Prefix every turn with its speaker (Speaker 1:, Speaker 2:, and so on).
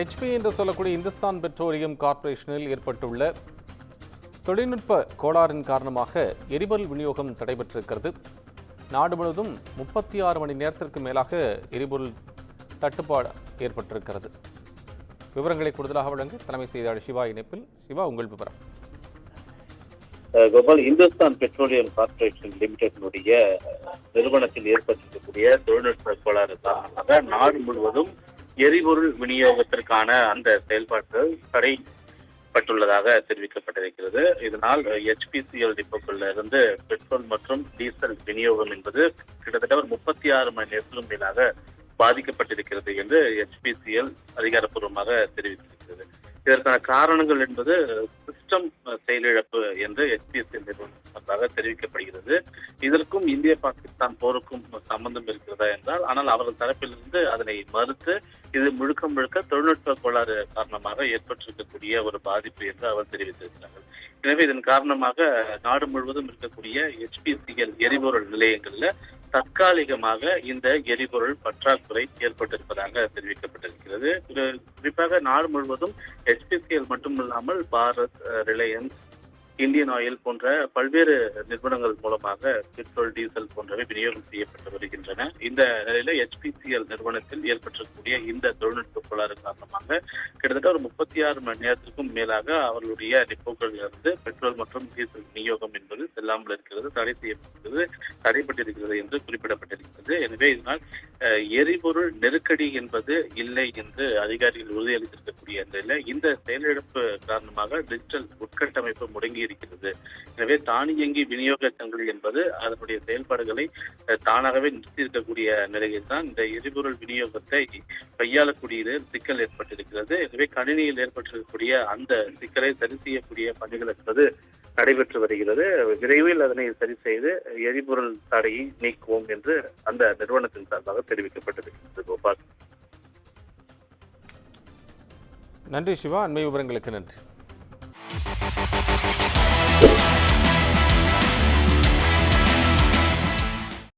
Speaker 1: HP என்று சொல்லக்கூடிய Hindustan petroleum கார்ப்பரேஷனில் ஏற்பட்டுள்ள தொழில்நுட்ப கோளாறின் காரணமாக எரிபொருள் விநியோகம் தடைபெற்றிருக்கிறது. நாடு முழுவதும் 36 மணி நேரத்திற்கு மேலாக எரிபொருள் தட்டுப்பாடு ஏற்பட்டிருக்கிறது. விவரங்களை கூடுதலாக வழங்க தலைமை செய்தியாளர் சிவா இணைப்பில். சிவா, உங்கள் விவரம்.
Speaker 2: கோபால், இந்துஸ்தான் பெட்ரோலியம் கார்ப்பரேஷன் லிமிடெடினுடைய நிறுவனத்தில் ஏற்பட்டிருக்கக்கூடிய தொழில்நுட்ப கோளாறு காரணமாக நாடு முழுவதும் எரிபொருள் விநியோகத்திற்கான அந்த செயல்பாடுகள் தடைப்பட்டுள்ளதாக தெரிவிக்கப்பட்டிருக்கிறது. இதனால் HPCL டிப்போக்களில் இருந்து பெட்ரோல் மற்றும் டீசல் விநியோகம் என்பது கிட்டத்தட்ட ஒரு 36 மணி நேரத்திலும் மேலாக பாதிக்கப்பட்டிருக்கிறது என்று HPCL அதிகாரப்பூர்வமாக தெரிவித்திருக்கிறது. இதற்கான காரணங்கள் என்பது சிஸ்டம் செயலிழப்பு என்று HPCL நிறுவனமாக தெரிவிக்கப்படுகிறது. இதற்கும் இந்திய பாகிஸ்தான் போருக்கும் சம்பந்தம் இருக்கிறதா என்றால், ஆனால் அவர்கள் தரப்பிலிருந்து அதனை மறுத்து இது முழுக்க முழுக்க தொழில்நுட்ப கோளாறு காரணமாக ஏற்பட்டிருக்கக்கூடிய ஒரு பாதிப்பு என்று அவர் தெரிவித்திருக்கிறார்கள். எனவே இதன் காரணமாக நாடு முழுவதும் இருக்கக்கூடிய HPCL எரிபொருள் நிலையங்களில் தற்காலிகமாக இந்த எரிபொருள் பற்றாக்குறை ஏற்பட்டிருப்பதாக தெரிவிக்கப்பட்டிருக்கிறது. குறிப்பாக நாடு முழுவதும் HPCL மட்டுமில்லாமல் பாரத், ரிலையன்ஸ், இந்தியன் ஆயில் போன்ற பல்வேறு நிறுவனங்கள் மூலமாக பெட்ரோல், டீசல் போன்றவை விநியோகம் செய்யப்பட்டு வருகின்றன. இந்த நிலையில HPCL நிறுவனத்தில் ஏற்பட்டிருக்கக்கூடிய இந்த தொழில்நுட்ப கோளாறு காரணமாக கிட்டத்தட்ட ஒரு 36 மணி நேரத்திற்கும் மேலாக அவர்களுடைய டிப்போக்களிலிருந்து பெட்ரோல் மற்றும் டீசல் விநியோகம் என்பது செல்லாமல் இருக்கிறது, தடைப்பட்டிருக்கிறது என்று குறிப்பிடப்பட்டிருக்கிறது. எனவே இதனால் எரிபொருள் நெருக்கடி என்பது இல்லை என்று அதிகாரிகள் உறுதியளித்திருக்கக்கூடிய நிலையில இந்த செயலிழப்பு காரணமாக டிஜிட்டல் உட்கட்டமைப்பு முடங்கி இருக்கிறது. எனவே தானியங்கி விநியோக சங்கிலி என்பது அதனுடைய செயல்பாடுகளை தானாகவே நிறுத்தி இருக்கக்கூடிய நிலையில் தான் இந்த எரிபொருள் விநியோகத்தை கையாளக்கூடிய சிக்கல் ஏற்பட்டிருக்கிறது. எனவே கணினியில் ஏற்பட்டிருக்கக்கூடிய அந்த சிக்கலை சரி செய்யக்கூடிய பணிகள் என்பது நடைபெற்று வருகிறது. விரைவில் அதனை சரி செய்து எரிபொருள் தடையை நீக்குவோம் என்று அந்த நிறுவனத்தின் சார்பாக தெரிவிக்கப்பட்டிருக்கிறது. கோபால்,
Speaker 1: நன்றி சிவா. அண்மை விவரங்களுக்கு நன்றி.